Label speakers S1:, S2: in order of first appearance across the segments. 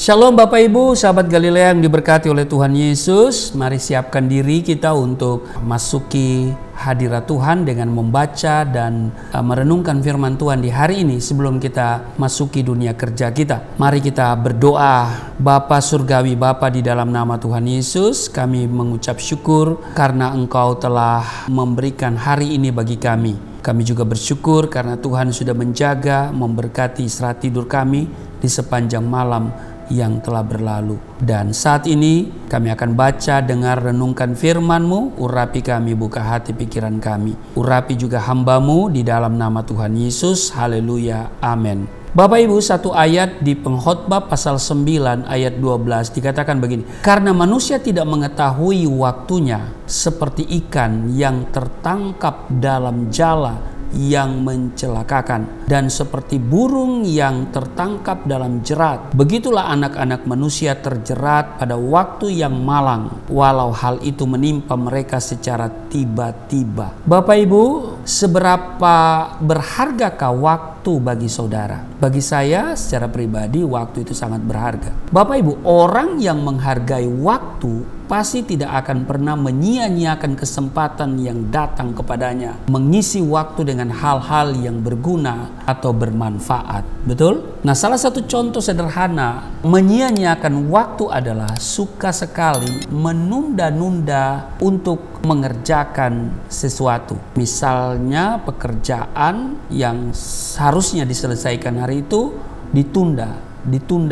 S1: Shalom Bapak Ibu, sahabat Galilea yang diberkati oleh Tuhan Yesus. Mari siapkan diri kita untuk masuki hadirat Tuhan dengan membaca dan merenungkan firman Tuhan di hari ini sebelum kita masuki dunia kerja kita. Mari kita berdoa. Bapa Surgawi, Bapa di dalam nama Tuhan Yesus, kami mengucap syukur karena Engkau telah memberikan hari ini bagi kami. Kami juga bersyukur karena Tuhan sudah menjaga, memberkati istirahat tidur kami di sepanjang malam yang telah berlalu. Dan saat ini kami akan baca, dengar, renungkan firman-Mu. Urapi kami, buka hati pikiran kami. Urapi juga hamba-Mu di dalam nama Tuhan Yesus. Haleluya, amin. Bapak Ibu, satu ayat di Pengkhotbah pasal 9 ayat 12 dikatakan begini. Karena manusia tidak mengetahui waktunya seperti ikan yang tertangkap dalam jala yang mencelakakan, dan seperti burung yang tertangkap dalam jerat, begitulah anak-anak manusia terjerat pada waktu yang malang, walau hal itu menimpa mereka secara tiba-tiba. Bapak Ibu, seberapa berhargakah waktu bagi saudara? Bagi saya secara pribadi waktu itu sangat berharga. Bapak Ibu, orang yang menghargai waktu pasti tidak akan pernah menyia-nyiakan kesempatan yang datang kepadanya, mengisi waktu dengan hal-hal yang berguna atau bermanfaat. Betul? Nah, salah satu contoh sederhana menyia-nyiakan waktu adalah suka sekali menunda-nunda untuk mengerjakan sesuatu. Misalnya pekerjaan yang seharusnya diselesaikan hari itu ditunda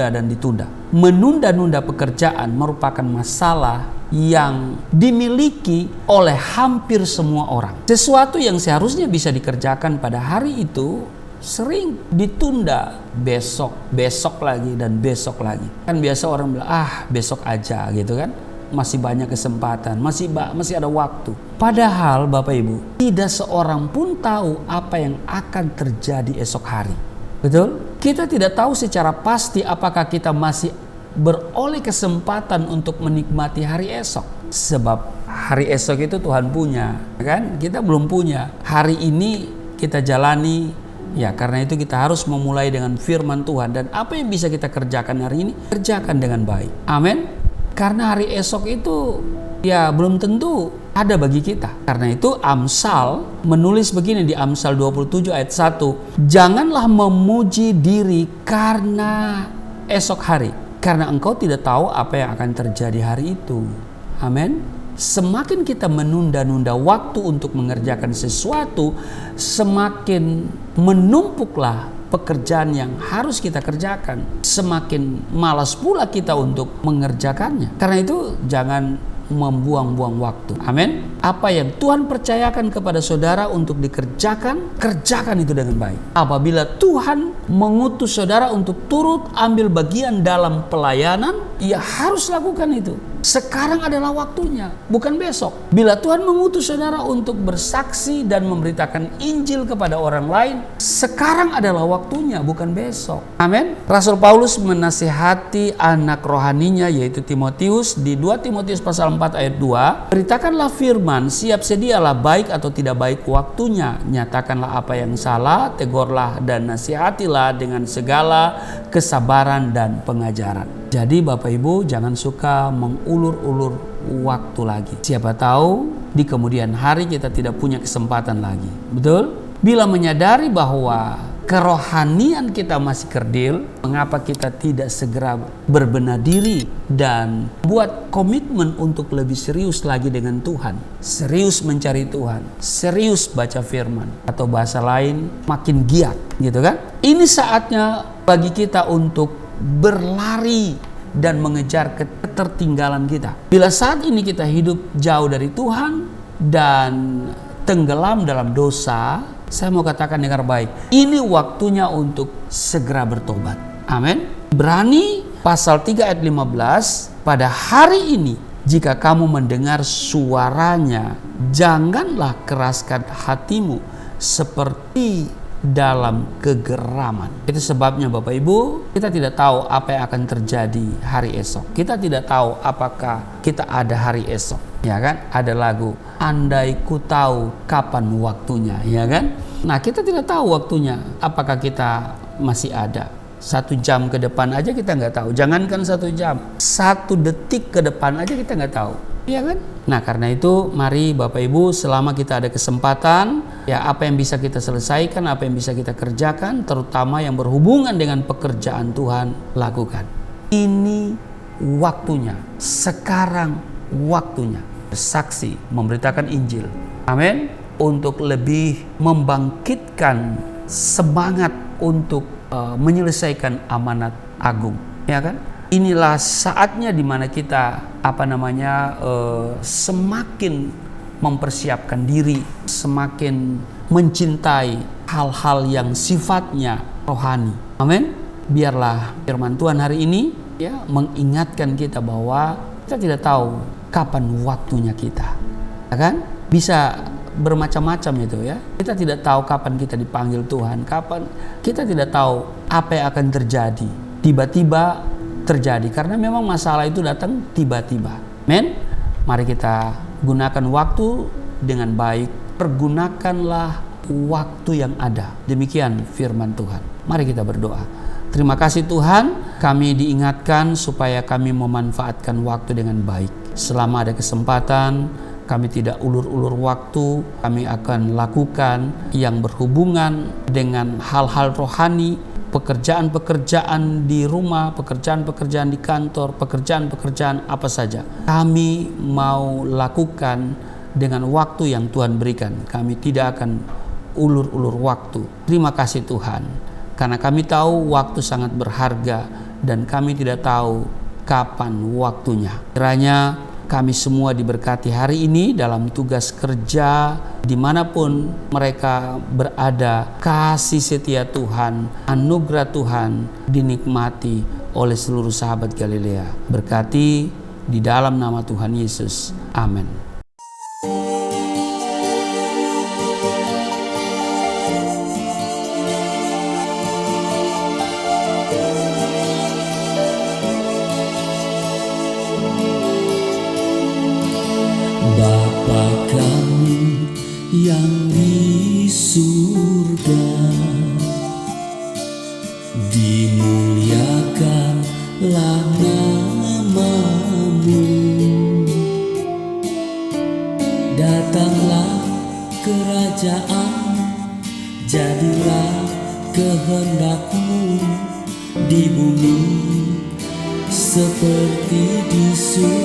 S1: dan ditunda. Menunda-nunda pekerjaan merupakan masalah yang dimiliki oleh hampir semua orang. Sesuatu yang seharusnya bisa dikerjakan pada hari itu sering ditunda, besok lagi dan besok lagi. Kan biasa orang bilang, besok aja gitu kan. Masih banyak kesempatan, masih ada waktu. Padahal Bapak Ibu, tidak seorang pun tahu apa yang akan terjadi esok hari. Betul? Kita tidak tahu secara pasti apakah kita masih beroleh kesempatan untuk menikmati hari esok. Sebab hari esok itu Tuhan punya, kan? Kita belum punya. Hari ini kita jalani, ya karena itu kita harus memulai dengan firman Tuhan. Dan apa yang bisa kita kerjakan hari ini, kerjakan dengan baik. Amin. Karena hari esok itu ya belum tentu ada bagi kita. Karena itu Amsal menulis begini di Amsal 27 ayat 1. Janganlah memuji diri karena esok hari, karena engkau tidak tahu apa yang akan terjadi hari itu. Amin. Semakin kita menunda-nunda waktu untuk mengerjakan sesuatu, semakin menumpuklah pekerjaan yang harus kita kerjakan. Semakin malas pula kita untuk mengerjakannya. Karena itu jangan membuang-buang waktu. Amin. Apa yang Tuhan percayakan kepada saudara untuk dikerjakan, kerjakan itu dengan baik. Apabila Tuhan mengutus saudara untuk turut ambil bagian dalam pelayanan, ya harus lakukan itu. Sekarang adalah waktunya, bukan besok. Bila Tuhan mengutus saudara untuk bersaksi dan memberitakan Injil kepada orang lain, sekarang adalah waktunya, bukan besok. Amin. Rasul Paulus menasihati anak rohaninya yaitu Timotius di 2 Timotius pasal 4 ayat 2. Beritakanlah firman, siap sedialah baik atau tidak baik waktunya. Nyatakanlah apa yang salah, tegurlah dan nasihatilah dengan segala kesabaran dan pengajaran. Jadi Bapak Ibu jangan suka mengulur-ulur waktu lagi. Siapa tahu di kemudian hari kita tidak punya kesempatan lagi. Betul? Bila menyadari bahwa kerohanian kita masih kerdil, mengapa kita tidak segera berbenah diri dan buat komitmen untuk lebih serius lagi dengan Tuhan. Serius mencari Tuhan, serius baca firman, atau bahasa lain makin giat gitu kan. Ini saatnya bagi kita untuk berlari dan mengejar ketertinggalan kita. Bila saat ini kita hidup jauh dari Tuhan dan tenggelam dalam dosa, saya mau katakan dengan baik, ini waktunya untuk segera bertobat. Amin. Berani pasal 3 ayat 15, pada hari ini jika kamu mendengar suaranya, janganlah keraskan hatimu seperti dalam kegeraman. Itu sebabnya Bapak Ibu, kita tidak tahu apa yang akan terjadi hari esok. Kita tidak tahu apakah kita ada hari esok. Ya kan? Ada lagu, andai ku tahu kapan waktunya, ya kan? Nah, kita tidak tahu waktunya apakah kita masih ada. 1 jam ke depan aja kita nggak tahu. Jangankan 1 jam, 1 detik ke depan aja kita nggak tahu. Iya kan? Nah, karena itu mari Bapak Ibu, selama kita ada kesempatan, ya apa yang bisa kita selesaikan, apa yang bisa kita kerjakan, terutama yang berhubungan dengan pekerjaan Tuhan, lakukan. Ini waktunya, sekarang waktunya bersaksi, memberitakan Injil. Amin. Untuk lebih membangkitkan semangat untuk menyelesaikan amanat agung, ya kan? Inilah saatnya di mana kita semakin mempersiapkan diri, semakin mencintai hal-hal yang sifatnya rohani. Amin. Biarlah firman Tuhan hari ini ya mengingatkan kita bahwa kita tidak tahu kapan waktunya kita, ya kan? Bisa bermacam-macam itu ya. Kita tidak tahu kapan kita dipanggil Tuhan, kapan kita tidak tahu apa yang akan terjadi. Tiba-tiba terjadi karena memang masalah itu datang tiba-tiba. Men, mari kita gunakan waktu dengan baik. Pergunakanlah waktu yang ada. Demikian firman Tuhan. Mari kita berdoa. Terima kasih Tuhan, kami diingatkan supaya kami memanfaatkan waktu dengan baik. Selama ada kesempatan, kami tidak ulur-ulur waktu, kami akan lakukan yang berhubungan dengan hal-hal rohani, pekerjaan-pekerjaan di rumah, pekerjaan-pekerjaan di kantor, pekerjaan-pekerjaan apa saja. Kami mau lakukan dengan waktu yang Tuhan berikan. Kami tidak akan ulur-ulur waktu. Terima kasih Tuhan, karena kami tahu waktu sangat berharga dan kami tidak tahu kapan waktunya. Kiranya kami semua diberkati hari ini dalam tugas kerja dimanapun mereka berada. Kasih setia Tuhan, anugerah Tuhan dinikmati oleh seluruh sahabat Galilea. Berkati di dalam nama Tuhan Yesus. Amin.
S2: Bapa kami yang di surga, dimuliakanlah nama-Mu. Datanglah kerajaan, jadilah kehendak-Mu di bumi seperti di surga.